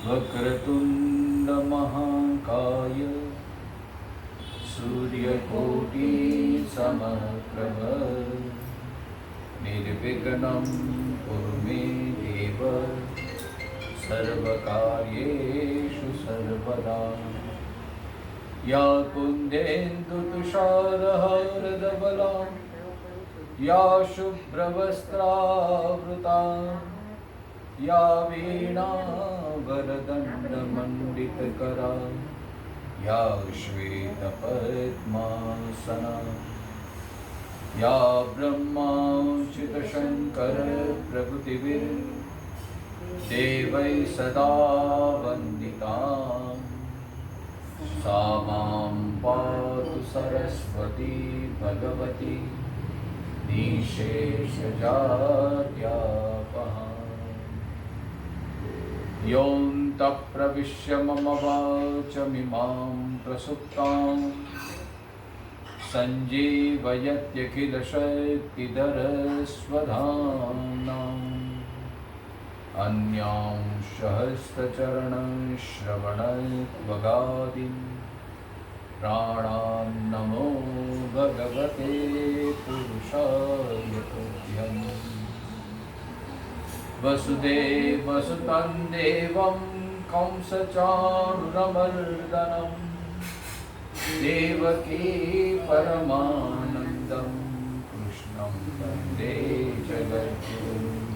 वक्रतुंड महाकाय सूर्यकोटि समप्रभ निर्विघ्नं कुरु मे देव सर्वकार्येषु सर्वदा। या कुन्देन्दुतुषारहारधवला या शुभ्रवस्त्रावृता या वीणावरदण्डमण्डितकरा या श्वेतपद्मासना या ब्रह्माच्युतशङ्करप्रभृतिभिर्देवैः सदा वन्दिता सा मां पातु सरस्वती भगवती निःशेषजाड्यापहा। योऽन्तः प्रविश्य मम वाचमिमां प्रसुप्तां सञ्जीवयत्यखिलशक्तिधरस्वधाम्नाम् अन्यांश हस्तचरणश्रवणत्वगादीन् प्राणान्नमो भगवते पुरुषाय तुभ्यम्। वसुदेवसुतं देवं कंसचाणूरमर्दनं देवकी परमानन्दं कृष्णं वन्दे जगद्गुरुम्।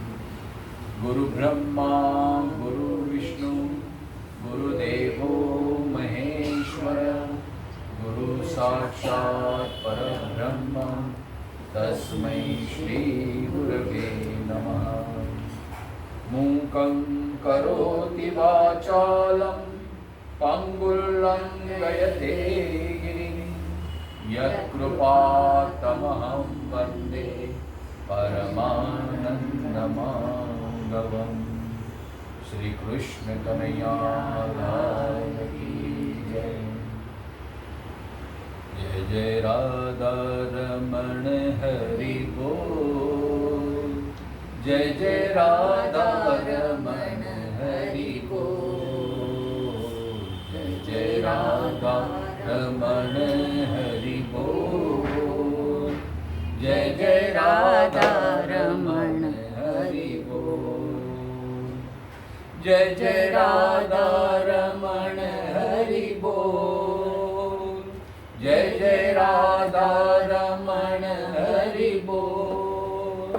गुरुब्रह्मा गुरुर्विष्णु गुरुदेवो महेश्वर गुरु साक्षात् परब्रह्म तस्मै श्री गुरवे नमः। मूकं करोति वाचालं पङ्गुल्लङ्घयते गिरिं यत्कृपातमहं वन्दे परमानन्दमाधवम्। श्री कृष्ण कन्हैया लाल की जय। जय जय राधा रमण हरि बोल। जय जय राधा रमण हरि बोल। जय जय राधा रमण हरि बोल। जय जय राधा रमण हरि बोल। जय जय राधा रमण हरि बोल। जय जय राधा रमण हरि बोल।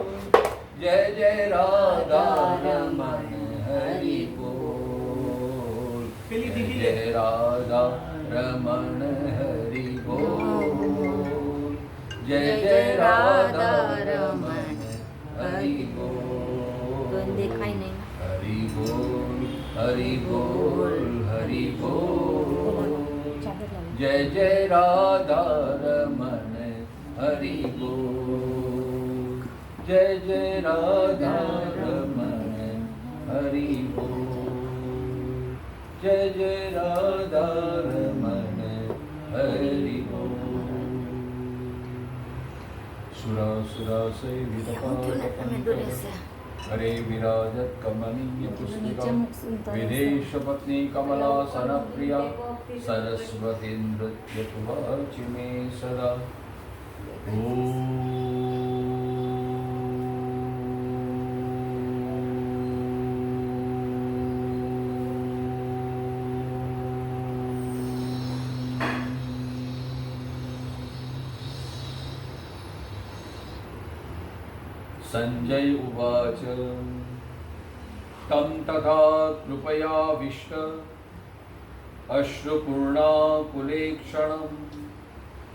जय जय राधा रमण हरि बोल। जय जय राधा रमण हरि बोल। जय जय राधा रमण हरि बोल। देखाई नहीं। हरि बोल हरि बोल हरि बोल। जय जय राधा रमण हरि बोल। जय जय राधा रमण हरि बोल। जय जय राधा रमण हरि बोल। सुरा सेवितपाटपङ्कज हरे विराजत कमनीय पुस्तिका विदेश पत्नी कमलासन प्रिया सरस्वती नृत्य वाचि मे सदा। संजय उवाच तं तथा कृपयाविष्ट अश्रुपूर्णाकुलेक्षणं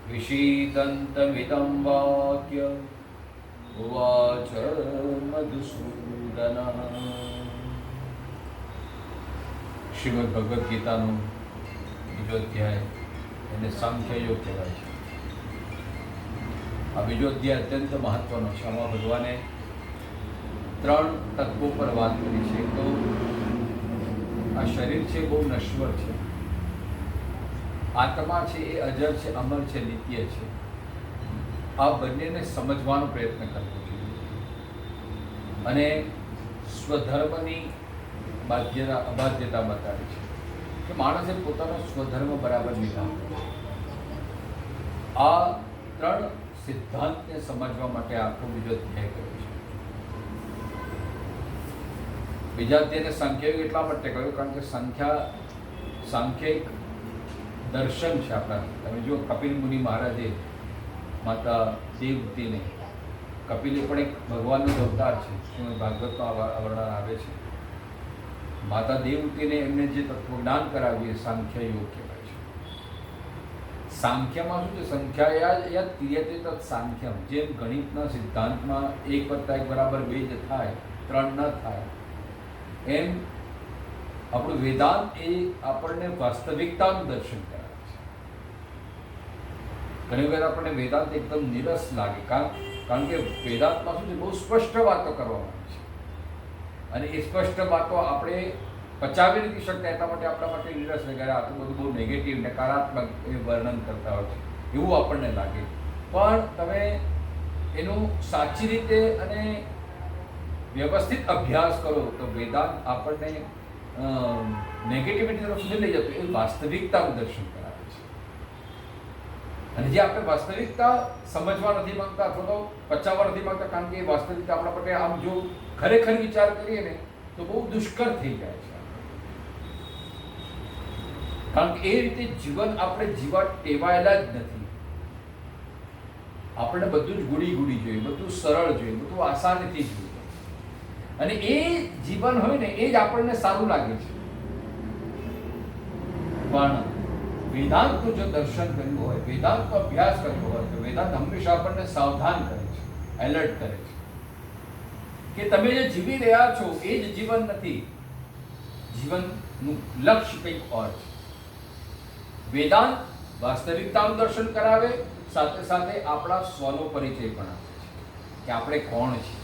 विषीदन्तमिदं वाक्य उवाच मधुसूदनः। શ્રીમદ ભગવદ્ ગીતાનું બીજો અધ્યાય એને સાંખ્યયોગ કહેવાય છે. આ બીજો અધ્યાય અત્યંત મહત્વનો છે. આમાં ભગવાને 3 તત્વો પર વાત કરી છે. તો આ શરીર છે બહુ નશ્વર છે, આત્મા છે એ અજર છે, અમર છે, નિત્ય છે. આ બંનેને સમજવાનો પ્રયત્ન કરવો જોઈએ અને સ્વધર્મની અબાધ્યતા બતાવી છે કે માણસે પોતાનો સ્વધર્મ બરાબર નિભાવવો. આ 3 સિદ્ધાંતને સમજવા માટે આખો બીજો અધ્યાય કર્યો છે. બીજા અધ્યાયને સંખ્યાયુગ એટલા માટે કહ્યું કારણ કે સાંખ્યિક દર્શન છે આપણા. તમે જો કપિલ મુનિ મહારાજે માતા દેવહૂતિને, કપિલ પણ એક ભગવાનનો અવતાર છે, શ્રીમદ ભાગવતમાં વર્ણન આવે છે. માતા દેવહૂતિને એમને જે તત્વજ્ઞાન કરાવ્યું એ સાંખ્ય યોગ કહેવાય છે. સાંખ્યમાં શું છે? સંખ્યા ક્રિયતે તત્ સાંખ્યમ. જેમ ગણિતના સિદ્ધાંતમાં 1 + 1 = 2 જ થાય, 3 ન થાય, એમ આપણું વેદાંત એ આપણને વાસ્તવિકતાનું દર્શન કરાવે છે. ઘણી વખત આપણને વેદાંત એકદમ નિરસ લાગે, કારણ કે વેદાંતમાં શું છે? બહુ સ્પષ્ટ વાતો કરવામાં આવે છે અને એ સ્પષ્ટ વાતો આપણે પચાવી નથી શકતા, એટલા માટે આપણા માટે નિરસ વગેરે આ તો બધું બહુ નેગેટિવ, નકારાત્મક એ વર્ણન કરતા હોય છે એવું આપણને લાગે. પણ તમે એનું સાચી રીતે અને વ્યવસ્થિત અભ્યાસ કરો તો વેદાંત આપણને નેગેટિવિટી તરફ નથી લઈ જતો, એ વાસ્તવિકતાનું દર્શન કરાવે છે. અને જે આપણે વાસ્તવિકતા સમજવા નથી માંગતા અથવા તો પચાવવા નથી માંગતા, કારણ કે એ વાસ્તવિકતા આપણા માટે આમ જો ખરેખર વિચાર કરીએ ને તો બહુ દુષ્કર થઈ જાય છે. કારણ કે એ રીતે જીવન આપણે જીવવા ટેવાયેલા જ નથી. આપણે બધું જ ગુડી જોઈએ, બધું સરળ જોઈએ, બધું આસાનીથી જોઈએ, અને એ જીવન હોય ને એ જ આપણને સારું લાગે છે. પણ વેદાંતનું જો દર્શન કર્યું હોય, વેદાંતનો અભ્યાસ કર્યો હોય તો વેદાંત હંમેશા આપણને સાવધાન કરે છે, એલર્ટ કરે છે કે તમે જે જીવી રહ્યા છો એ જ જીવન નથી, જીવનનું લક્ષ્ય કંઈક ઓર છે. વેદાંત વાસ્તવિકતાનું દર્શન કરાવે, સાથે સાથે આપણા સ્વનો પરિચય પણ આપે છે કે આપણે કોણ છીએ.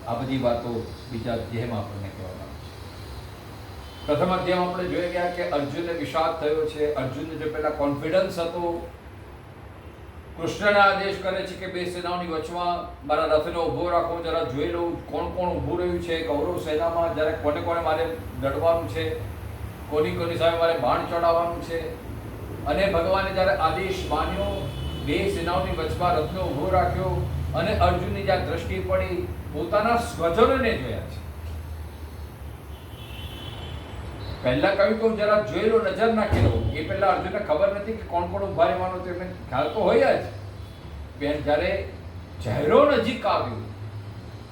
આ બધી વાતો બીજા અધ્યાયમાં આપણને કહેવામાં આવે છે. પ્રથમ અધ્યાયમાં આપણે જોઈ ગયા કે અર્જુનને વિષાદ થયો છે. અર્જુનને જો પહેલા કોન્ફિડન્સ હતો, કૃષ્ણને આદેશ કરે છે કે 2 સેનાઓની વચમાં મારા રથને ઊભો રાખો, જરા જોઈ લઉં કોણ કોણ ઊભું રહ્યું છે કૌરવ સેનામાં, જ્યારે કોને કોને મારે લડવાનું છે, કોની સામે મારે બાણ ચડાવવાનું છે. અને ભગવાને જ્યારે આદેશ માન્યો, 2 સેનાઓની વચમાં રથને ઊભો રાખ્યો અને અર્જુનની જ્યાં દ્રષ્ટિ પડી પોતાના સ્વજનોને જોયા છે. પહેલા કહ્યું તો જરા જોઈ લો, નજર નાખી લો. એ પહેલા અર્જુનને ખબર નથી કે કોણ કોણ ઉભા રહેવાનું, તો એમને ખ્યાલ તો હોય જ. જ્યારે ચહેરો નજીક આવ્યો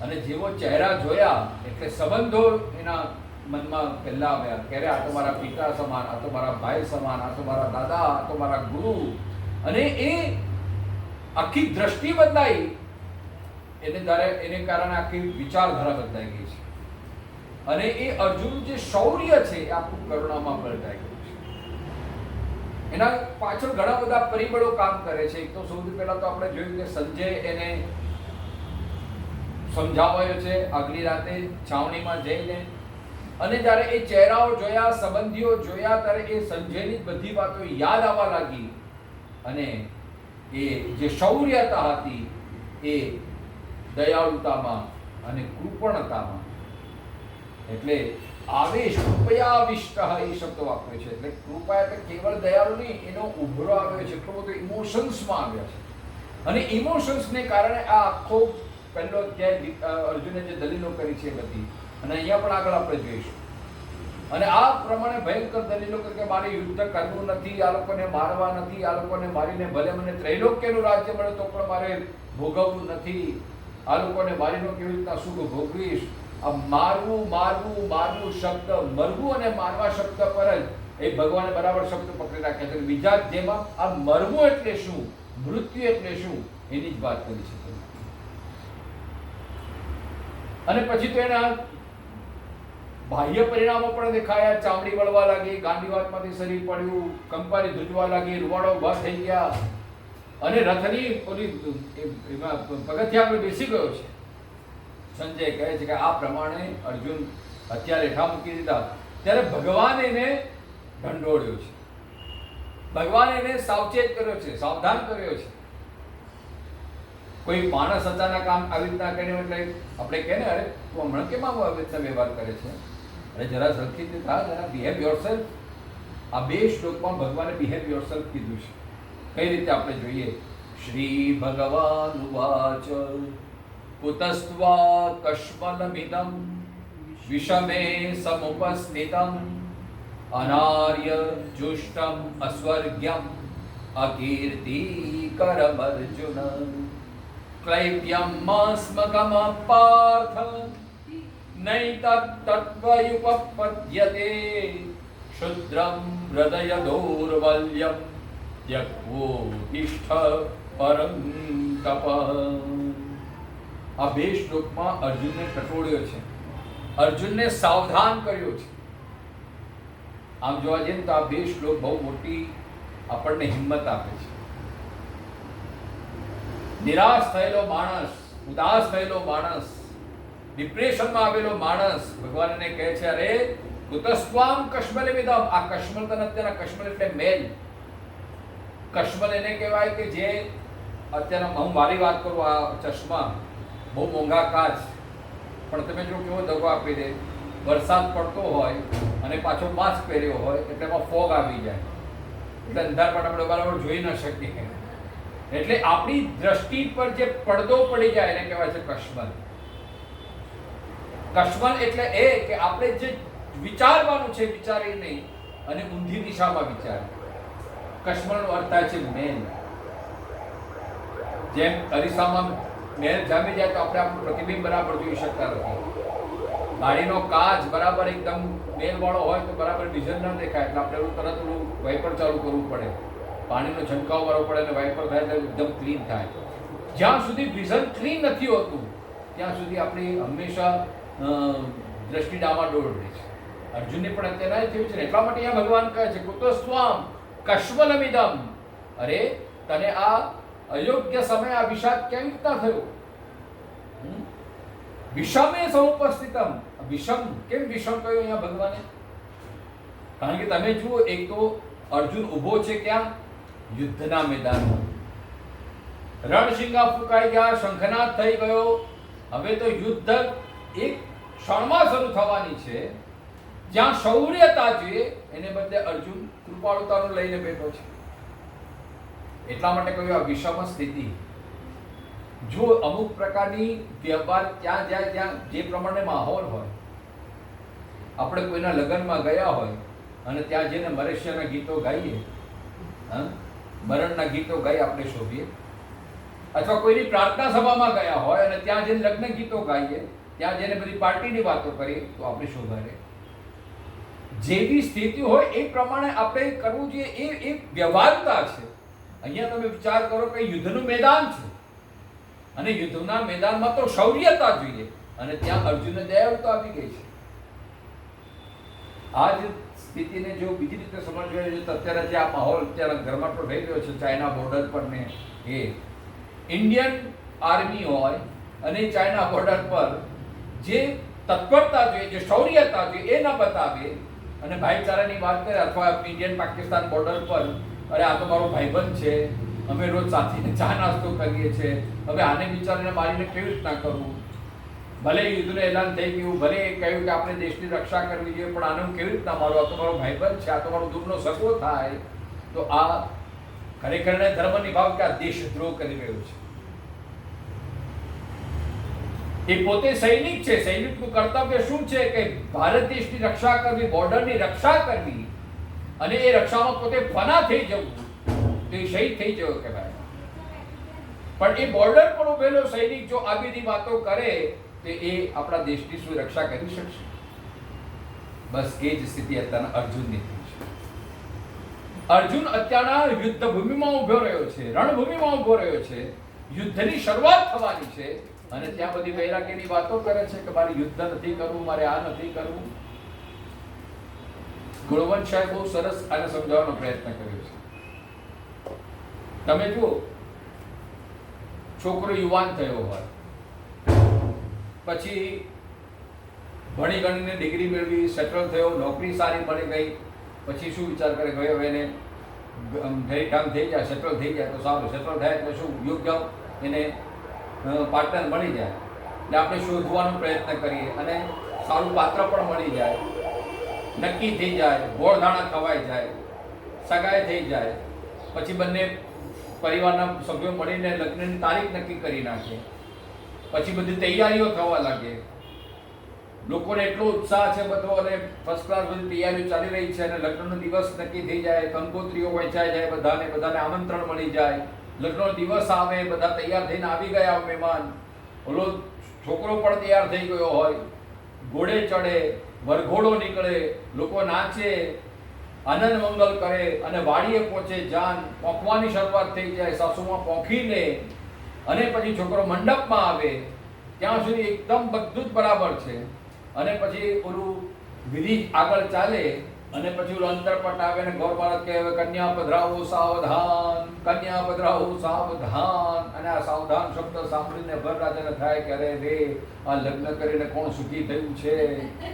અને જેવો ચહેરા જોયા એટલે સંબંધો એના મનમાં પહેલા આવ્યા કે આ તો મારા પિતા સમાન, આ તો મારા ભાઈ સમાન, આ તો મારા દાદા, આ તો મારા ગુરુ. અને એ આખી દ્રષ્ટિ બદલાઈ, એને કારણે આખી વિચારધારા બદલાઈ ગઈ છે. અને એ અર્જુન જે શૌર્ય છે એ આખું કરુણામાં પલટાઈ ગયું છે. એના પાછળ ઘણા બધા પરિબળો કામ કરે છે. એક તો સૌથી પહેલા તો આપણે જોયું કે સંજય એને સમજાવાયો છે આગલી રાતે છાવણીમાં જઈને, અને જ્યારે એ ચહેરાઓ જોયા, સંબંધીઓ જોયા, ત્યારે એ સંજયની બધી વાતો યાદ આવવા લાગી અને એ જે શૌર્યતા હતી એ દયાળુતામાં અને કૃપણતામાં, એટલે આવેશ, કૃપયાવિષ્ટ એ શબ્દ વાપર્યો છે. એટલે કૃપા એટલે કેવળ દયાળુ નહીં, એનો ઉભરો આવ્યો છે, એટલો બધો ઇમોશન્સમાં આવ્યા છે. અને ઇમોશન્સને કારણે આ આખો પહેલો અધ્યાય અર્જુને જે દલીલો કરી છે બધી, અને અહીંયા પણ આગળ આપણે જોઈશું. અને આ પ્રમાણે ભયંકર દલીલો કે મારે યુદ્ધ કરવું નથી, આ લોકોને મારવા નથી, આ લોકોને મારીને ભલે મને ત્રૈલોક્યનું રાજ્ય મળે તો પણ મારે ભોગવવું નથી, આ લોકોને મારીને કેવી રીતના સુખ ભોગવીશ. આ મારવું મારવું મારવું શબ્દ, મરવું અને મારવા શબ્દ પર જ એ ભગવાને બરાબર શબ્દ પકડી રાખ્યા છે. બીજા જેમાં આ મરવું એટલે શું, મૃત્યુ એટલે શું, એની જ વાત કરી છે. અને પછી તો એના બાહ્ય પરિણામો પણ દેખાયા. ચામડી વળવા લાગી, ગાંડીવાતમાંથી શરીર પડ્યું, કંપારી ધ્રુજવા લાગી, રૂવાડો ઉભા થઈ ગયા અને રથની ઓલી એમાં પગથિયા પર બેસી ગયો છે. સંજય કહે છે કે આ પ્રમાણે અર્જુન હથિયાર હેઠા મૂકી દીધા. ત્યારે ભગવાન એને ઢંઢોળ્યો છે, ભગવાન એને સાવચેત કર્યો છે, સાવધાન કર્યો છે. કોઈ માણસ અચાનક આમ આવી રીતના કરીને એટલે આપણે કહે ને, અરે તું હમણાં કેમ આવું આવી રીતના વ્યવહાર કરે છે, અરે જરા સરખી થા, જરા બિહેવ યોરસેલ્ફ. આ બે શ્લોકમાં ભગવાને બિહેવ યોરસેલ્ફ કીધું છે. કઈ રીતે આપણે જોઈએ? શ્રી ભગવાન ઉવાચ કુતસ્ત્વા કશ્મલમિદં વિષમે સમુપસ્થિતં અનાર્ય જુષ્ટમ અસ્વર્ગ્યમ અકીર્તિકરમ અર્જુન ક્લૈવ્યમ સ્મગમ પાર્થ નૈતત્તત્વયુપપદ્યતે ક્ષુદ્રમ હૃદય દૌર્બલ્યમ ત્યક્વોતિષ્ઠ પરંતપ. આ બે શ્લોકમાં અર્જુનને ટટોળ્યો છે, અર્જુનને સાવધાન કર્યો છે. આમ જોવા જઈએ તો આ બે શ્લોક બહુ મોટી આપણને હિંમત આપે છે. નિરાશ થયેલો માણસ, ઉદાસ થયેલો માણસ, ડિપ્રેશનમાં આવેલો માણસ ભગવાન એને કહે છે, અરે કુતસ્વામ કશ્મલમિદં. આ કશ્મલ તને અત્યારે કશ્મલ એટલે મેલ. કશ્મલ એને કહેવાય કે જે અત્યારે હું મારી વાત કરું, આ ચશ્મા બહુ મોંઘા કાચ, પણ તમે જો કેવો દગો આપી દે, વરસાદ પડતો હોય અને પાછો માસ્ક પહેર્યો હોય એટલે એમાં ફોગ આવી જાય, એટલે અંધારપટ આપણે બરાબર જોઈ ન શકીએ. એટલે આપણી દ્રષ્ટિ પર જે પડદો પડી જાય એને કહેવાય છે કશ્મલ. કશ્મલ એટલે એ કે આપણે જે વિચારવાનું છે વિચારી નહીં અને ઊંધી દિશામાં વિચાર. કશ્મલનો અર્થ થાય છે મેલ. જેમ અરીસામાં મેલ જામી જાય તો આપણે આપણું પ્રતિબિંબ બરાબર જોઈ શકતા નથી. ગાડીનો કાચ બરાબર એકદમ મેલવાળો હોય તો બરાબર વિઝન ન દેખાય, એટલે આપણે તરત વાઇપર ચાલુ કરવું પડે, પાણીનો છંટકાવ કરવો પડે અને વાઇપર થાય એટલે એકદમ ક્લીન થાય. જ્યાં સુધી વિઝન ક્લીન નથી હોતું ત્યાં સુધી આપણી હંમેશા દ્રષ્ટિ ડામાડોળ રહે છે. અર્જુનને પણ અત્યારે થયું છે. એટલા માટે અહીંયા ભગવાન કહે છે કુતસ્વામ કશ્મલમિદં. અરે તને આ અયોગ્ય સમય આ વિષાદ કેવી રીતના થયો? વિષમે સમુપસ્થિતમ. વિષમ કેમ વિષમ કહ્યું અહીંયા ભગવાને? કારણ કે તમે જુઓ, એક તો અર્જુન ઊભો છે ક્યાં? યુદ્ધના મેદાનમાં. રણશિંગા ફૂંકાઈ ગયા, શંખનાદ થઈ ગયો. હવે તો યુદ્ધ એક ક્ષણમાં શરૂ થવાની છે. જ્યાં શૌર્યતા જોઈએ એને બદલે અર્જુન કૃપાળુતાનું લઈને બેઠો છે. એટલા માટે કહ્યું આ વિષમ સ્થિતિ. જો અમુક પ્રકારની વ્યવહાર ત્યાં જાય ત્યાં જે પ્રમાણે માહોલ હોય, આપણે કોઈના લગ્નમાં ગયા હોય અને ત્યાં જઈને મરેશિયાના ગીતો ગાઈએ, મરણના ગીતો ગાઈ આપણે શોભીએ, અથવા કોઈની પ્રાર્થના સભામાં ગયા હોય અને ત્યાં જઈને લગ્ન ગીતો ગાઈએ, ત્યાં જઈને બધી પાર્ટીની વાતો કરીએ તો આપણે શોભા રહે. જેવી સ્થિતિ હોય એ પ્રમાણે આપણે કરવું જોઈએ. એ વ્યવહારતા છે. અહીંયા તમે વિચાર કરો કે યુદ્ધનું મેદાન છે અને યુદ્ધના મેદાનમાં તો શૌર્યતા જોઈએ અને ત્યાં અર્જુનને દયાળુતા આવી ગઈ છે. આ જ સ્થિતિને જો બીજી રીતે સમજવા જોઈએ તો અત્યારે જે આ માહોલ અત્યારે ગરમાટો થઈ ગયો છે ચાઇના બોર્ડર પર ને, એ ઇન્ડિયન આર્મી હોય અને ચાઇના બોર્ડર પર જે તત્પરતા જોઈએ, જે શૌર્યતા જોઈએ એ ન બતાવે અને ભાઈચારાની વાત કરે, અથવા ઇન્ડિયન પાકિસ્તાન બોર્ડર પર અરે આ તો મારો ભાઈબંધ છે, અમે રોજ સાથે ચા નાસ્તો કરીએ છીએ, હવે આને વિચારીને મારીને કેવી રીતના કરવું? ભલે યુદ્ધનું એલાન થઈ ગયું, ભલે કહ્યું કે આપણે દેશની રક્ષા કરવી જોઈએ, પણ આને હું કેવી રીતના મારું? આ તો મારો ભાઈબંધ છે, આ તો મારો દૂરનો સગો થાય. તો આ ખરેખર ધર્મ નિભાવ કે આ દેશદ્રોહ કરી રહ્યો છે. એ પોતે સૈનિક છે. સૈનિકનું કર્તવ્ય શું છે કે ભારત દેશની રક્ષા કરવી, બોર્ડરની રક્ષા કરવી, અને એ રક્ષામાં પોતે ફના થઈ જવું તો એ શહીદ થઈ જવો કહેવાય. પણ એ બોર્ડર પર ઉભેલો સૈનિક જો આ બધી વાતો કરે તો એ આપણા દેશની શું રક્ષા કરી શકશે? બસ એ જ સ્થિતિ અત્યારના અર્જુનની થઈ છે. અર્જુન અત્યારના યુદ્ધ ભૂમિમાં ઉભો રહ્યો છે, રણભૂમિમાં ઉભો રહ્યો છે. યુદ્ધની શરૂઆત થવાની છે અને ત્યાં બધી વૈરાગ્યની વાતો કરે છે કે મારે યુદ્ધ નથી કરવું, મારે આ નથી કરવું. ગુણવંત સાહેબ બહુ સરસ આને સમજાવવાનો પ્રયત્ન કર્યો છે. તમે જુઓ, છોકરો યુવાન થયો હોય, પછી ભણી ગણીને ડિગ્રી મેળવી, સેટલ થયો, નોકરી સારી મળી ગઈ, પછી શું વિચાર કરે કે હવે એને ઘરે કામ થઈ જાય, સેટલ થઈ જાય તો સારું. સેટલ થાય એટલે શું યોગ્ય એને પાર્ટનર મળી જાય એટલે આપણે શોધવાનો પ્રયત્ન કરીએ અને સારું પાત્ર પણ મળી જાય, નક્કી થઈ જાય, ગોળધાણા ખવાઈ જાય, સગાઈ થઈ જાય, પછી બંને પરિવારના સભ્યો મળીને લગ્નની તારીખ નક્કી કરી નાખે, પછી બધી તૈયારીઓ થવા લાગે, લોકોને એટલો ઉત્સાહ છે બધો અને ફર્સ્ટ ક્લાસ બધી તૈયારીઓ ચાલી રહી છે અને લગ્નનો દિવસ નક્કી થઈ જાય, કંકોત્રીઓ વહેંચાઈ જાય, બધાને આમંત્રણ મળી જાય, લગ્નનો દિવસ આવે, બધા તૈયાર થઈને આવી ગયા મહેમાન, ઓલો છોકરો પણ તૈયાર થઈ ગયો હોય, ઘોડે ચડે, વરઘોડો નીકળે, લોકો નાચે, આનંદ મંગલ કરે અને વાડીએ પહોંચે, જાન પોંખવાની શરૂઆત થઈ જાય, સાસુમાં પોંખીને અને પછી છોકરો મંડપમાં આવે, ત્યાં સુધી એકદમ બધું જ બરાબર છે અને પછી ઓલું વિધિ આગળ ચાલે અને પછી ઓલું અંતરપટ આવે ને ગૌર મહારાજ કહે કન્યા પધરાવો સાવધાન, કન્યા પધરાવો સાવધાન, અને આ સાવધાન શબ્દ સાંભળીને વરરાજાને થાય કે અરે રે આ લગ્ન કરીને કોણ સુખી થયું છે,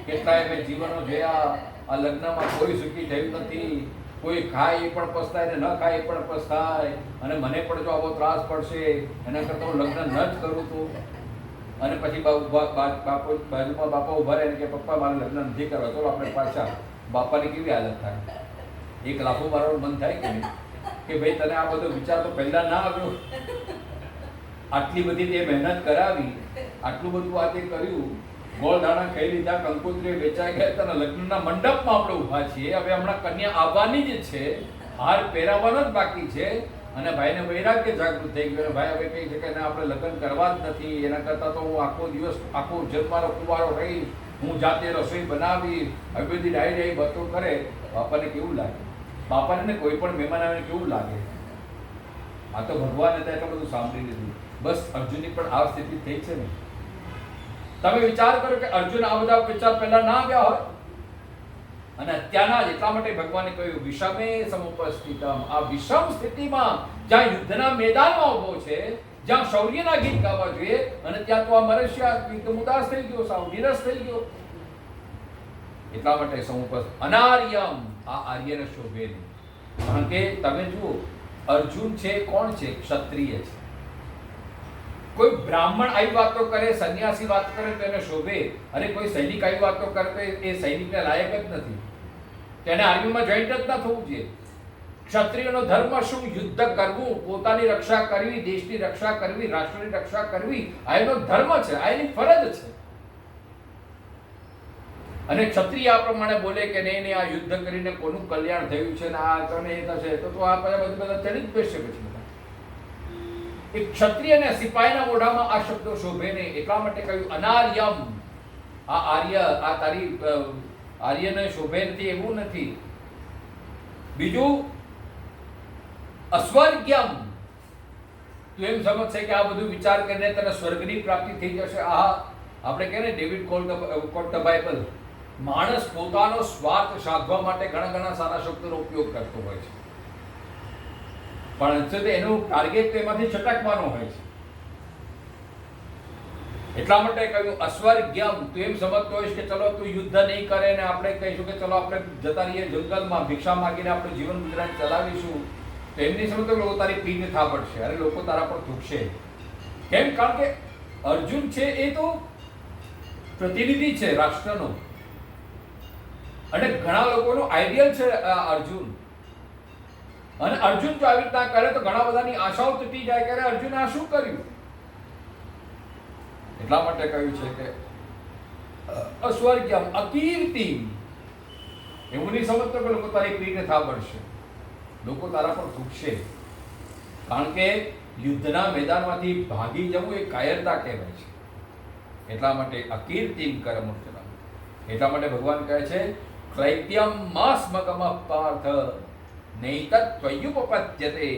કેટલાય મેં જીવનો જોયા, આ લગ્નમાં કોઈ સુખી થયું નથી, કોઈ ખાય એ પણ પસ્તાય ને ન ખાય એ પણ પસ્તાય અને મને પણ જો આવો ત્રાસ પડશે એના કરતાં હું લગ્ન ન જ કરું તો. અને પછી બાજુમાં બાપા ઉભા રહે કે પપ્પા મારે લગ્ન નથી કરવા, ચલો આપણે પાછા. બાપાની કેવી હાલત થાય? એક લાફો મારવાનું મન થાય કે નહીં કે ભાઈ તને આ બધો વિચાર તો પહેલા ના આવ્યો, આટલી બધી તે મહેનત કરાવી, આટલું બધું આ તે કર્યું, ગોળધાણા ખાઈ લીધા, કંકોત્રીઓ વેચાઈ ગયા, તને લગ્નના મંડપમાં આપણે ઊભા છીએ, હવે હમણાં કન્યા આવવાની જ છે, હાર પહેરાવવાનો જ બાકી છે અને ભાઈને વૈરાગ્ય જાગૃત થઈ ગયું. ભાઈ હવે કહી છે કે આપણે લગ્ન કરવા જ નથી, એના કરતાં તો હું આખો દિવસ આખો જન્મારો કુવારો રહીશ, હું જાતે રસોઈ બનાવી, આવી બધી ડાયરી વાતો કરે. બાપાને કેવું લાગે? બાપાને કોઈ પણ મહેમાન આવે કેવું લાગે? આ તો ભગવાને તો એટલું બધું સાંભળી લીધું. બસ અર્જુનની પણ આ સ્થિતિ થઈ છે ને. તમે વિચાર કરો કે અર્જુન આ બધા વિચાર પહેલા ના આવ્યા હોય અને અત્યારના જ એટલા માટે ભગવાને કહ્યું વિષમે સમુપસ્થિતમ. આ વિષમ સ્થિતિમાં જ્યાં યુદ્ધના મેદાનમાં ઉભો છે, જ્યાં શૌર્યના ગીત ગાવા જોઈએ અને ત્યાં તો આ મનુષ્ય એકદમ ઉદાસ થઈ ગયો, સાવ નિરસ થઈ ગયો. એટલા માટે સમુપસ્થ અનાર્યમ, આ આર્યને શોભે નહીં. કારણ કે તમે જુઓ અર્જુન છે કોણ છે? ક્ષત્રિય છે. કોઈ બ્રાહ્મણ આવી વાતો કરે, સંન્યાસી વાત કરે તો એને શોભે, અને કોઈ સૈનિક આવી વાતો કરે તો એ સૈનિકને લાયક જ નથી, તેને આર્મીમાં જોઈન્ટ જ ના થવું જોઈએ. ક્ષત્રિયનો ધર્મ શું? યુદ્ધ કરવું, પોતાની રક્ષા કરવી, દેશની રક્ષા કરવી, રાષ્ટ્રની રક્ષા કરવી, આ એનો ધર્મ છે, આ એની ફરજ છે. અને ક્ષત્રિય આ પ્રમાણે બોલે કે નહીં નહીં આ યુદ્ધ કરીને કોનું કલ્યાણ થયું છે ને આ તને એ થશે તો આ બધા ચડી જ બેસશે. પછી એક ક્ષત્રિય અને સિપાહીના મોઢામાં આ શબ્દો શોભે નહીં. એટલા માટે કહ્યું અનાર્યમ, આ આર્ય, આ તારી આર્યને શોભે નથી એવું નથી. બીજું અસ્વર્ગ્યમ, તું એમ સમજશે કે આ બધું વિચાર કરીને તને સ્વર્ગની પ્રાપ્તિ થઈ જશે. આ આપણે કહે ને ડેવિડ કોટ ધ બાઇબલ, માણસ પોતાનો સ્વાર્થ સાધવા માટે ઘણા ઘણા સારા શબ્દોનો ઉપયોગ કરતો હોય છે, પણ એનું ટાર્ગેટ તો એમાંથી છટકવાનો હોય છે. એટલા માટે કહ્યું અસ્વર્ગ્યમ, તું એમ સમજતો હોઈશ કે ચલો તું યુદ્ધ નહીં કરે ને આપણે કહીશું કે ચલો આપણે જતા રહીએ જંગલમાં ભિક્ષા માંગીને આપણું જીવન ગુજરાન ચલાવીશું, તો એમની સમજતો લોકો તારી પીઠ થાપડશે, અરે લોકો તારા પર થૂકશે. કેમ? કારણ કે અર્જુન છે એ તો પ્રતિનિધિ છે રાષ્ટ્રનો અને ઘણા લોકોનો આઈડિયલ છે અર્જુન. અને અર્જુન જો આવી રીતના કરે તો ઘણા બધાની આશાઓ તૂટી જાય કે અર્જુન આ શું કર્યું. એટલા માટે કહ્યું છે કે અસ્વર્ગ્યમ અકીર્તિ, એવું નહીં સમજતો કે લોકો તારી પીઠને થાબડશે, લોકો તારા પર થૂકશે. કારણ કે યુદ્ધના મેદાનમાંથી ભાગી જવું એ કાયરતા કહેવાય છે. એટલા માટે અકીર્તિમ કર્મ. એટલા માટે ભગવાન કહે છે ક્લૈત્યમ માસ્મકમ પાર્થ નૈતત્ ત્વયુપપદ્યતે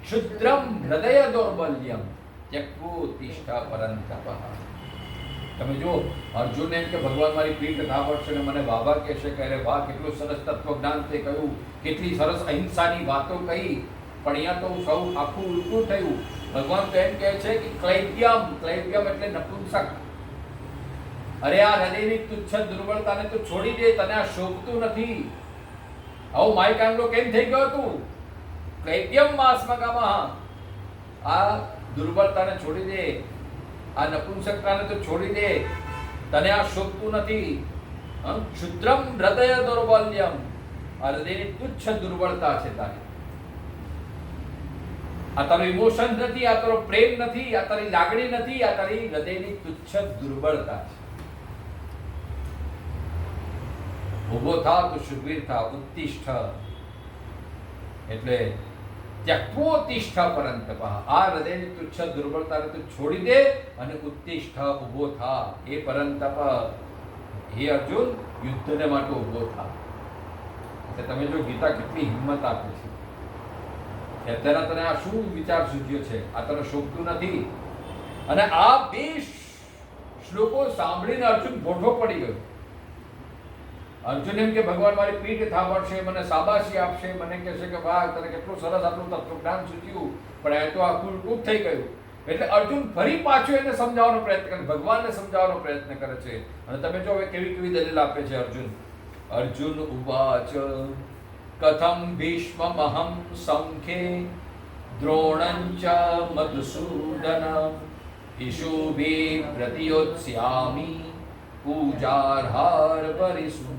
ક્ષુદ્રમ હૃદય દૌર્બલ્યમ ત્યક્તોતિષ્ઠા પરંતપઃ. તમે જો અર્જુન એમ કે ભગવાન મારી પીઠ થાપડશે ને મને વાહ કહેશે કે અરે વાહ કેટલું સરસ તત્વજ્ઞાન તે કહ્યું, કેટલી સરસ અહિંસાની વાતો કહી, પણ અહીંયા તો સૌ આખું ઉલટું થયું. ભગવાન તો એમ કહે છે કે ક્લૈત્યમ, ક્લૈત્યમ એટલે નપુંસક. અરે આ હૃદયની તુચ્છ દુર્બળતાને તો છોડી દે, તને આ શોભતું નથી. આવું માય કાંગલો કેમ થઈ ગયો તું? ક્લૈત્યમ માસ્મકમઃ, આ દુર્બળતાને છોડી દે, આ નપુંસકતાને તો છોડી દે, તને આ શોભતું નથી. ક્ષુદ્રમ હૃદય દૌર્બલ્યમ, આ હૃદયની તુચ્છ દુર્બળતા છે તારી. આ તારું ઇમોશન નથી, આ તારો પ્રેમ નથી, આ તારી લાગણી નથી, આ તારી હૃદયની તુચ્છ દુર્બળતા છે. ઉભો થા તો શુભીર થા, ઉત્તિષ્ઠ એટલે ત્યક્તોત્તિષ્ઠ પરંતપ. આ હૃદયની તુચ્છ દુર્બળતાને તું છોડી દે અને ઉત્તિષ્ઠ ઉભો થા. એ પરંતપ, હે અર્જુન, યુદ્ધને માટે ઉભો થા. એટલે તમે જો ગીતા કેટલી હિંમત આપે છે. અત્યારે તને આ શું વિચાર સૂચ્યો છે, આ તને શોભતું નથી. અને આ બે શ્લોકો સાંભળીને અર્જુન ભોઠો પડી ગયો. અર્જુન એમ કે ભગવાન મારી પીઠ થાબડશે, મને શાબાશી આપશે, મને કહેશે કે વાહ તને કેટલું સરસ આટલું તત્વજ્ઞાન સૂચ્યું, પણ એ તો આખું ઉલટું થઈ ગયું. એટલે અર્જુન ફરી પાછો એને સમજાવવાનો પ્રયત્ન કરે, ભગવાનને સમજાવવાનો પ્રયત્ન કરે છે. અને તમે જો હવે કેવી કેવી દલીલ આપે છે અર્જુન. અર્જુન ઉવાચ કથમ ભીષ્મમહં સંખ્યે દ્રોણંચ મધુસૂદન ઈશુભિ પ્રતિયોત્સ્યામિ પૂજાર્હાર પરિસૂદન.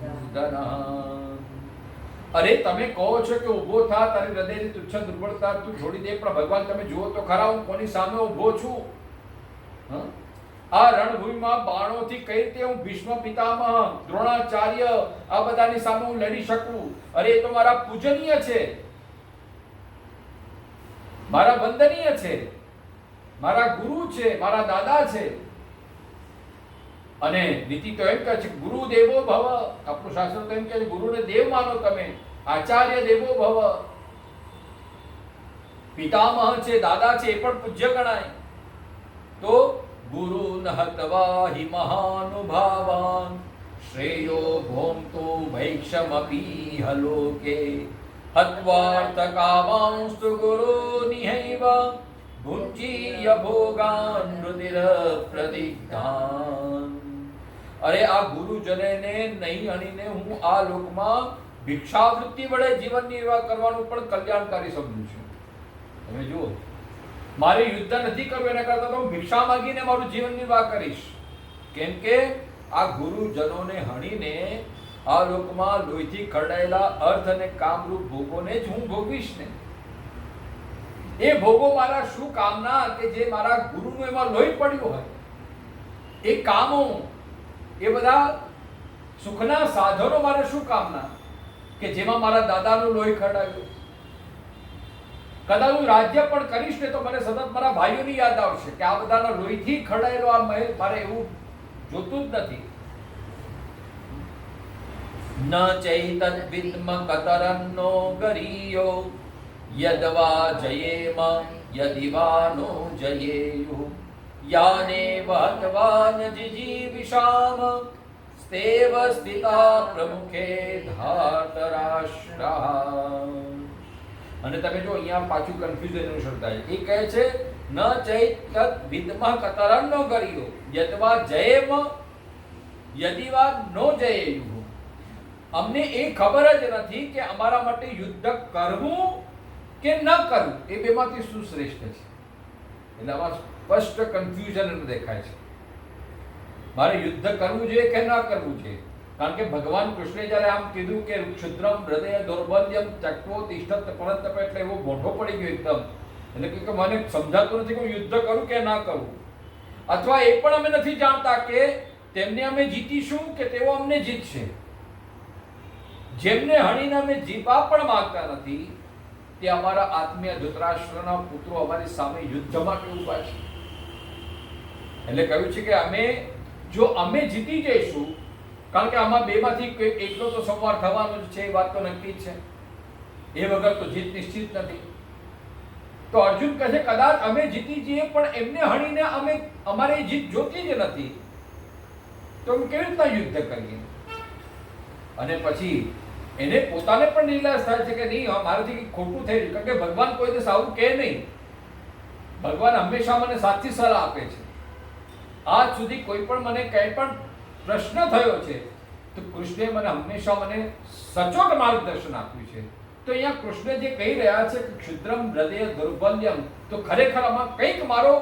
અરે તમે કહો છો કે ઊભો થા, તારી હૃદયની તુચ્છ દુર્બળતા તું છોડી દે, પણ ભગવાન તમે જુઓ તો ખરા હું કોની સામે ઊભો છું. આ રણભૂમિમાં બાણોથી કઈ રીતે હું ભીષ્મ પિતામહ, દ્રોણાચાર્ય આ બધાની સામે હું લડી શકું? અરે એ તો મારા પૂજનીય છે, મારા વંદનીય છે, મારા ગુરુ છે, મારા દાદા છે. અને નીતિ તો એમ કહે છે ગુરુ દેવો ભવ. આપણું શાસ્ત્ર તો એમ કહે છે ગુરુને દેવ માનો તમે, આચાર્ય દેવો ભવ. પિતામહ છે, દાદા છે, એ પણ પૂજ્ય ગણાય. તો ગુરુ નહત્વા હિ મહાનુભાવાન શ્રેયો ભોમતો ભૈક્ષમપી હલોકે હત્વાર્થકામાંસ્તુ ગુરુ નિહૈવ ભુંજીય ભોગાન રુધિર પ્રદિગ્ધાન. અરે આ ગુરુજનને નહીં હણીને હું આ લોકમાં ભિક્ષાવૃત્તિ વડે જીવન નિર્વાહ કરવાનું પણ કલ્યાણકારી સમજું છું. તમે જુઓ, મારે યુદ્ધ નથી કરવું, એના કરતા હું ભિક્ષા માંગીને મારું જીવન નિર્વાહ કરીશ. કેમ કે આ ગુરુજનોને હણીને આ લોકમાં લોહીથી ખરડાયેલા અર્થ અને કામરૂપ ભોગોને જ હું ભોગવીશ ને. એ ભોગો મારા શું કામના કે જે મારા ગુરુનું એમાં લોહી પડ્યું હોય, એ કામો, એ બધા સુખના સાધનો મારે શું કામના કે જેમાં મારા દાદાનું લોહી ખરડાયું. કદાચ હું રાજ્ય પણ કરીશ ને તો મને સતત મારા ભાઈઓની યાદ આવશે કે આ બધાના લોહીથી ખરડાયેલો આ મહેલ મારે એવું જોતું જ નથી. ન ચૈતદ વિદ્મ કતરન્નો ગરીયો યદવા જયેમ યદિવા નો જયેયુ યાને વહત્વાન જીજીવિષામ સ્તેવ સ્થિતા પ્રમુખે ધાતરાષ્ટ્રા. અને તમે જો અહીંયા પાછું કન્ફ્યુઝન શબ્દાય એ કહે છે ન ચૈતદ વિદ્મ કતરન્નો ગરીયો યદવા જયેમ યદિવા નો જયેયુ. અમને એ ખબર જ નથી કે અમારા માટે યુદ્ધ કરવું કે ન કરવું, એ બેમાંથી શું શ્રેષ્ઠ છે. એટલે આમાં સ્પષ્ટ કન્ફ્યુઝન દેખાય છે. મારે યુદ્ધ કરવું જોઈએ કે ન કરવું જોઈએ? કારણ કે ભગવાન કૃષ્ણે જ્યારે આમ કીધું કે ક્ષુદ્રમ હૃદય દૌર્બલ્યમ ત્યક્તોત્તિષ્ઠત પરંતપ, એટલે એવો મોઢો પડી ગયો એકદમ. એટલે કે મને સમજાતું નથી કે હું યુદ્ધ કરું કે ના કરું. અથવા એ પણ અમે નથી જાણતા કે તેમને અમે જીતીશું કે તેઓ અમને જીતશે. જેમને હણીને અમે જીતવા પણ માંગતા નથી તે અમારા આત્મીય ધૃતરાષ્ટ્રના પુત્રો અમારી સામે યુદ્ધ માટે ઊભા છે. એટલે કહ્યું છે કે જો અમે જીતી જઈશું, કારણ કે આમાં બેમાંથી કોઈ એકલો તો સંવાર થવાનો જ છે, એ વાત તો નક્કી જ છે, એ વગર તો જીત નિશ્ચિત નથી. તો અર્જુન કહે છે કદાચ અમે જીતી જઈએ પણ એમને હણીને અમારે જીત જોતી જ નથી, તો અમે કેવી રીતના યુદ્ધ કરીએ? અને પછી એને પોતાને પણ નિરાશ થાય છે કે નહીં, મારાથી ખોટું થઈ રહ્યું. કારણ કે ભગવાન કોઈ દિવસ આવું કહે નહીં. ભગવાન હંમેશા મને સાચી સલાહ આપે છે. આજ સુધી કોઈ પણ મને કંઈ પણ પ્રશ્ન થયો છે તો કૃષ્ણે હંમેશા મને સચોટ માર્ગદર્શન આપ્યું છે. તો અહીંયા કૃષ્ણ જે કહી રહ્યા છે કે ક્ષુદ્રમ હૃદય દૌર્બલ્યમ, તો ખરેખર આમાં કંઈક મારો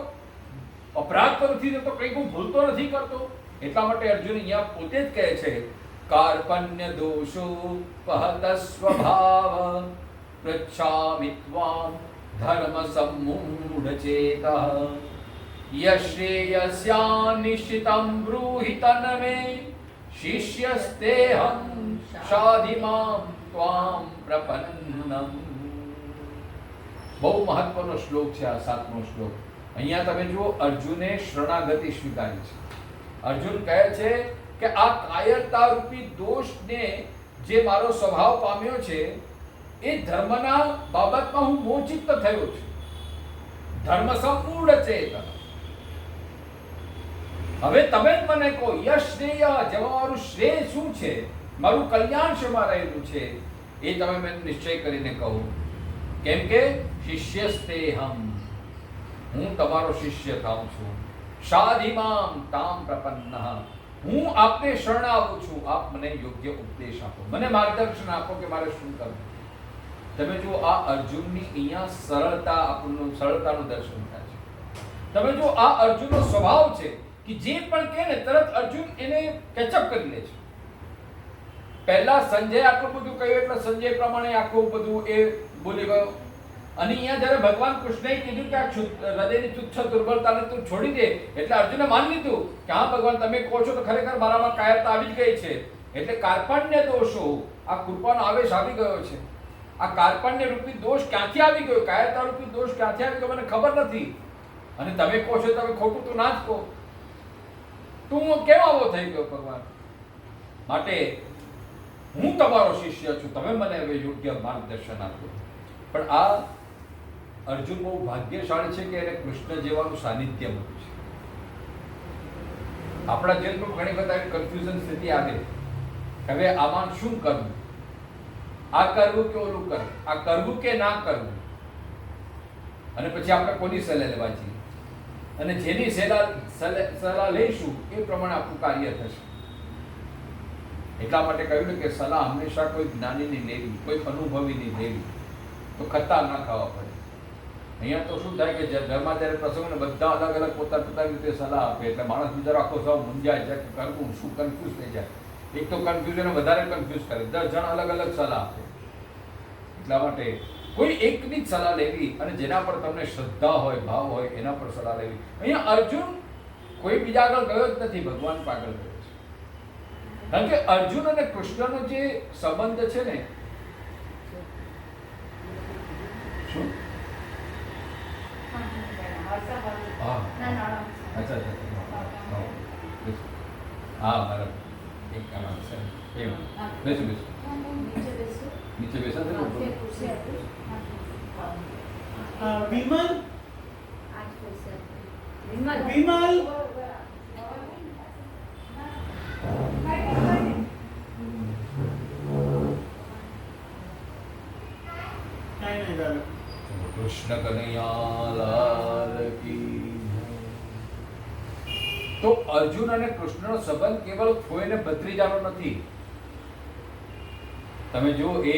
અપરાધ તો નથી થતો, કંઈક હું ભૂલ તો નથી કરતો. એટલા માટે અર્જુન અહીંયા પોતે જ કહે છે કાર્પણ્ય દોષો પહત સ્વભાવ પૃચ્છામિ ત્વામ ધર્મ સમ્મૂઢ ચેતઃ યશ્રેયસ્યાનિશ્ચિતં બ્રૂહિ તન્મે શિષ્યસ્તેહં શાધિમાં ત્વામ પ્રપન્નમ. બહુ મહત્વનો શ્લોક છે આ 7મો શ્લોક. અહીંયા તમે જુઓ, અર્જુને શરણાગતિ સ્વીકારી છે. અર્જુન કહે છે કે આ કાયરતા રૂપી દોષને જે મારો સ્વભાવ પામ્યો છે એ ધર્મના બાબતમાં હું મોચિત્ત થયો છું. ધર્મ સંપૂર્ણ ચેતન. હવે તમે જ મને કહો, યશ્રેય, જેમાં મારું શ્રેય શું છે, મારું કલ્યાણ શેમાં રહેલું છે, એ તમે મને નિશ્ચય કરીને કહો. કેમ કે શિષ્યસ્તેહમ, હું તમારો શિષ્ય થાઉં છું. શાધિમામ તામ પ્રપન્નઃ, હું આપને શરણ આવું છું. આપ મને યોગ્ય ઉપદેશ આપો, મને માર્ગદર્શન આપો કે મારે શું કરવું. તમે જુઓ, આ અર્જુનની અહીંયા સરળતાનું દર્શન થાય છે. તમે જુઓ, આ અર્જુનનો સ્વભાવ છે કે જે પણ કહે ને તરત અર્જુન એને કેચઅપ કરી લે છે. પહેલા સંજય આટલું બધું કહ્યું એટલે સંજય પ્રમાણે આખું બધું એ બોલી ગયો. અને અહીંયા જ્યારે ભગવાન કૃષ્ણએ કીધું કે આ હૃદયની તુચ્છ દુર્બળતાને તું છોડી દે, એટલે અર્જુને માની લીધું કે હા ભગવાન, તમે કહો છો તો ખરેખર મારામાં કાયરતા આવી જ ગઈ છે. એટલે કાર્પણ્ય દોષો, આ કૃપાનો આવેશ આવી ગયો છે. આ કાર્પણ્ય રૂપી દોષ ક્યાંથી આવી ગયો, કાયરતા રૂપી દોષ ક્યાંથી આવી ગયો મને ખબર નથી. અને તમે કહો છો તમે ખોટું તો ના જ કહો. તું કેમ આવો થઈ ગયો ભગવાન? માટે હું તમારો શિષ્ય છું, તમે મને હવે યોગ્ય માર્ગદર્શન આપો. પણ આ અર્જુન બહુ ભાગ્યશાળી છે કે એને કૃષ્ણ જેવાનું સાનિધ્ય મળ્યું છે. આપણા જીવનમાં ઘણી બધા કન્ફ્યુઝન સ્થિતિ આવે, હવે આમાં શું કરવું, આ કરવું કે ઓલું કરવું, આ કરવું કે ના કરવું. અને પછી આપણે કોની સલાહ લેવા છીએ, અને જેની સલાહ લઈશું એ પ્રમાણે આપણું કાર્ય થશે. એટલા માટે કહ્યું ને કે સલાહ હંમેશા કોઈ જ્ઞાનીની લેવી, કોઈ અનુભવીની લેવી, તો ખત્તા ના ખાવા પડે. અહીંયા તો શું થાય કે ઘરમાં જ્યારે પ્રસંગોને બધા અલગ અલગ પોતાની રીતે સલાહ આપે, એટલે માણસ બિચારો આખો સૌ મૂંઝાય જાય કે કરવું શું, કન્ફ્યુઝ થઈ જાય. એક તો કન્ફ્યુઝન વધારે કન્ફ્યુઝ કરે, 10 જણ અલગ અલગ સલાહ આપે. એટલા માટે કોઈ એકની જ સલાહ લેવી, અને જેના પર તમને શ્રદ્ધા હોય, ભાવ હોય, એના પર સલાહ લેવી. અહીંયા અર્જુન કોઈ બીજા આગળ ગયો જ નથી, ભગવાન આગળ ગયો છે. કારણ કે અર્જુન અને કૃષ્ણનો જે સંબંધ છે ને, શું હા બરાબર, એક કામ છે એવું. બેસો નીચે બેસા વિમલ કૃષ્ણ કનૈયા લાલ કી. તો અર્જુન અને કૃષ્ણનો સંબંધ કેવલ ફોઈને ભત્રીજાનો નથી. તમે જુઓ, એ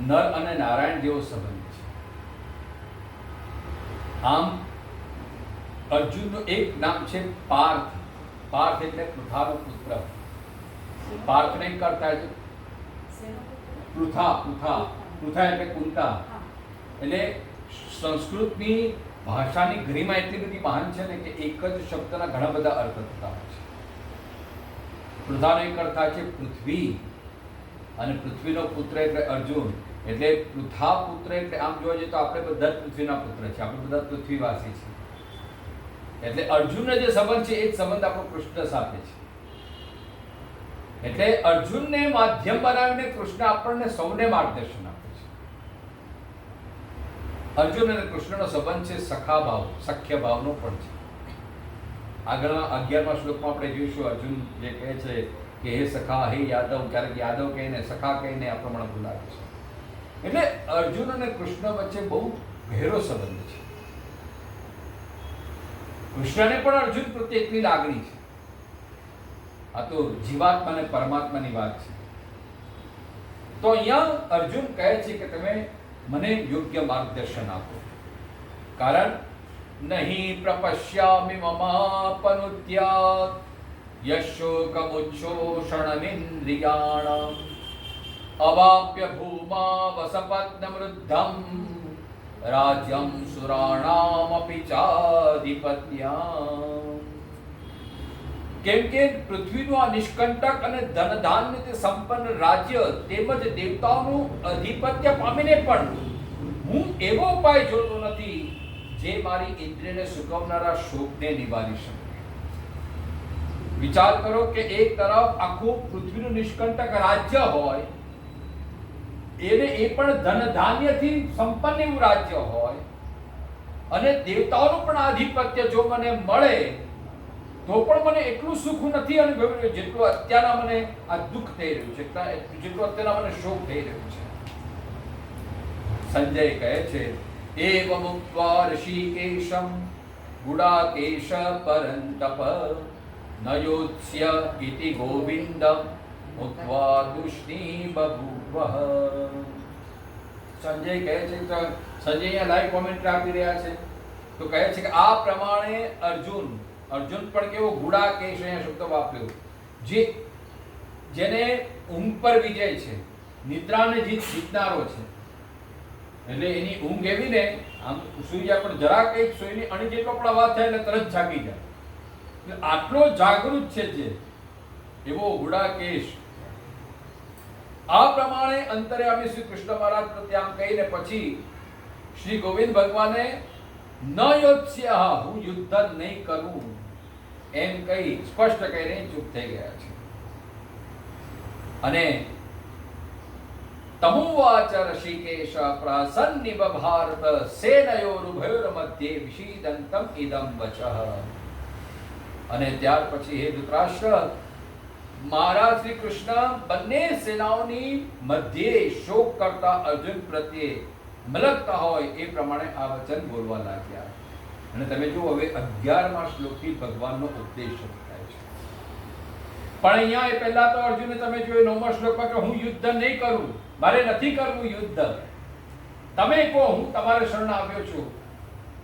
નર અને નારાયણ જેવો સંબંધ છે. આમ અર્જુનનું એક નામ છે પાર્થ. પાર્થ એટલે પૃથાનો પુત્ર. પાર્થને કરતા છે પૃથા. પૃથા એટલે કુંતા. એટલે સંસ્કૃતની ભાષાની ગરિમા એટલી બધી મહાન છે ને કે એક જ શબ્દના ઘણા બધા અર્થ થતા હોય છે. પૃથાનો એક અર્થ થાય છે પૃથ્વી, અને પૃથ્વીનો પુત્ર એટલે અર્જુન. એટલે પૃથા પુત્ર એટલે આમ જોવા જઈએ તો આપણે બધા જ પૃથ્વીના પુત્ર છે, આપણે બધા પૃથ્વીવાસી છીએ. એટલે અર્જુનનો જે સંબંધ છે એ જ સંબંધ આપણો કૃષ્ણ સાથે છે. એટલે અર્જુનને માધ્યમ બનાવીને કૃષ્ણ આપણને સૌને માર્ગદર્શન આપે છે. અર્જુન અને કૃષ્ણનો સંબંધ છે સખા ભાવ, સખ્ય ભાવનો પણ છે. આગળના 11મા શ્લોકમાં આપણે જોઈશું અર્જુન જે કહે છે કે હે સખા, હે યાદવ, ક્યારેક યાદવ કહીને સખા કહીને આ પ્રમાણે બોલાવે છે. એટલે અર્જુન અને કૃષ્ણ વચ્ચે બહુ ગહેરો સંબંધ છે. કૃષ્ણને પણ અર્જુન પ્રત્યે એટલી લાગણી છે. આ તો જીવાત્મા અને પરમાત્માની વાત છે. તો અહીંયા અર્જુન કહે છે કે તમે મને યોગ્ય માર્ગદર્શન આપો. કારણ નહીં પ્રપશ્યામિ મમાપનુદ્યાત યશોકમુચ્છોષણમિન્દ્રિયાણામ અવાપ્ય ભૂમા વસપત્નમૃદ્ધમ રાજ્યમ સુરાણામપી ચાધિપત્યામ. કેમ કે પૃથ્વીનું આ નિષ્કંટક અને ધન ધાન્યથી સંપન્ન રાજ્ય તેમજ દેવતાઓનું અધિપત્ય પામીને પણ હું એવો ઉપાય જોતો નથી જે મારી ઇન્દ્રિયને સુકવનારા શોકને નિવારી શકે. વિચાર કરો કે એક તરફ આખું પૃથ્વીનું નિષ્કંટક રાજ્ય હોય, એને એ પણ ધન ધાન્યથી સંપન્ન એવું રાજ્ય હોય, અને દેવતાઓનું પણ આધિપત્ય જો મને મળે તો પણ મને એટલું સુખ નથી અનુભવ્યું જેટલું અત્યારના મને આ દુઃખ થઈ રહ્યું છે, જેટલું અત્યારના મને શોક થઈ રહ્યું છે. સંજય કહે છે એવમ ઉક્ત્વા ઋષિકેશમ ગુડાકેશ પરંતપ નયોત્સ્ય ઇતિ ગોવિંદમ ઉક્ત્વા દુષ્ણી બભૂવઃ. સંજય કહે છે, સંજય અહીંયા લાઈવ કોમેન્ટ આપી રહ્યા છે, તો કહે છે કે આ પ્રમાણે અર્જુન પણ કેવો ગુડાકેશ અહીંયા શબ્દ વાપર્યો, જેને ઊંઘ પર વિજય છે, નિદ્રાને જીતનારો છે. એટલે એની ઊંઘ એવી ને આમ સુઈ જાય પણ જરા કંઈક સુઈને અણી જેટલો પણ અવાજ થાય એટલે તરત જાગી જાય. એટલે આટલો જાગૃત છે જે એવો ગુડાકેશ. આ પ્રમાણે અંતર્યામી શ્રી કૃષ્ણ મહારાજ પ્રત્યે આમ કહીને પછી શ્રી ગોવિંદ ભગવાને ન યોત્સ્ય, હું યુદ્ધ નહીં કરું એમ કહી સ્પષ્ટ કહીને ચૂપ થઈ ગયા છે. અને તમુવાચ ઋષિકેશ પ્રસન્નિવ ભારત સેનયોરુભયોર મધ્યે વિષીદંતમ ઇદમ વચઃ. અને ત્યાર પછી હે ધૃતરાષ્ટ્ર, મહારાજ શ્રી કૃષ્ણ બંને સેનાઓની મધ્યે શોક કરતા અર્જુન પ્રત્યે મલકતા હોય એ પ્રમાણે આ વચન બોલવા લાગ્યા. અને તમે જુઓ હવે 11મા શ્લોકથી ભગવાનનો ઉપદેશ થાય છે. પણ અહીંયા એ પહેલા તો અર્જુને તમે જોયું 9મા શ્લોકમાં કે હું યુદ્ધ નહીં કરું, મારે નથી કરવું યુદ્ધ, તમે કહો હું તમારે શરણ આવ્યો છું,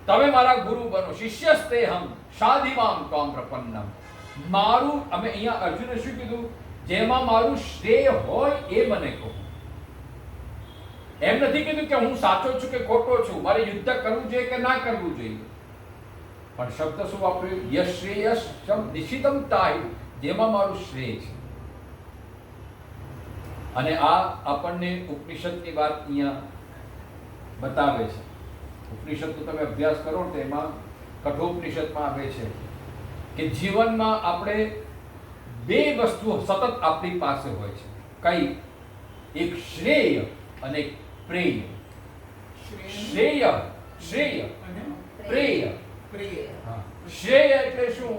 તમે મારા ગુરુ બનો, શિષ્યસ્તેહમ શાધિમામ ત્વામ પ્રપન્નમ. મારું અમે અહીંયા અર્જુને શું કીધું, જેમાં મારું શ્રેય હોય એ મને કહો. એમ નથી કીધું કે હું સાચો છું કે ખોટો છું, મારે યુદ્ધ કરવું જોઈએ કે ના કરવું જોઈએ. પણ શબ્દ શું વાપર્યું, યશ્રેયસ નિશ્ચિતમ તાહી, જેમાં મારું શ્રેય છે. અને આ આપણને ઉપનિષદની વાત અહીંયા બતાવે છે. ઉપનિષદનો તમે અભ્યાસ કરો તો એમાં કઠોપનિષદમાં આવે છે કે જીવનમાં આપણે બે વસ્તુઓ સતત આપણી પાસે હોય છે. કઈ? એક શ્રેય અને એક પ્રેય. શ્રેય, શ્રેય, પ્રેય. શ્રેય એટલે શું?